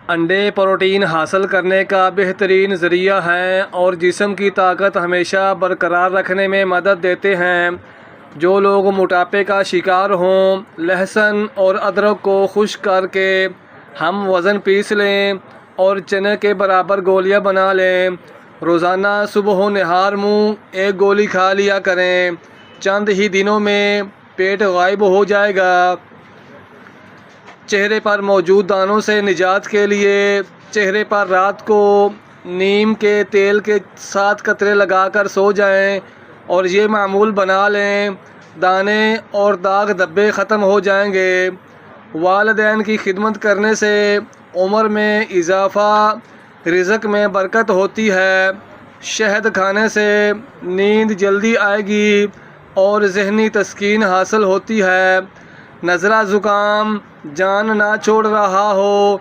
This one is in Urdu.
انڈے پروٹین حاصل کرنے کا بہترین ذریعہ ہیں اور جسم کی طاقت ہمیشہ برقرار رکھنے میں مدد دیتے ہیں۔ جو لوگ موٹاپے کا شکار ہوں، لہسن اور ادرک کو خشک کر کے ہم وزن پیس لیں اور چنے کے برابر گولیاں بنا لیں۔ روزانہ صبح و نہار منہ ایک گولی کھا لیا کریں، چند ہی دنوں میں پیٹ غائب ہو جائے گا۔ چہرے پر موجود دانوں سے نجات کے لیے چہرے پر رات کو نیم کے تیل کے 7 قطرے لگا کر سو جائیں اور یہ معمول بنا لیں، دانے اور داغ دھبے ختم ہو جائیں گے۔ والدین کی خدمت کرنے سے عمر میں اضافہ، رزق میں برکت ہوتی ہے۔ شہد کھانے سے نیند جلدی آئے گی اور ذہنی تسکین حاصل ہوتی ہے۔ نزلہ زکام جان نہ چھوڑ رہا ہو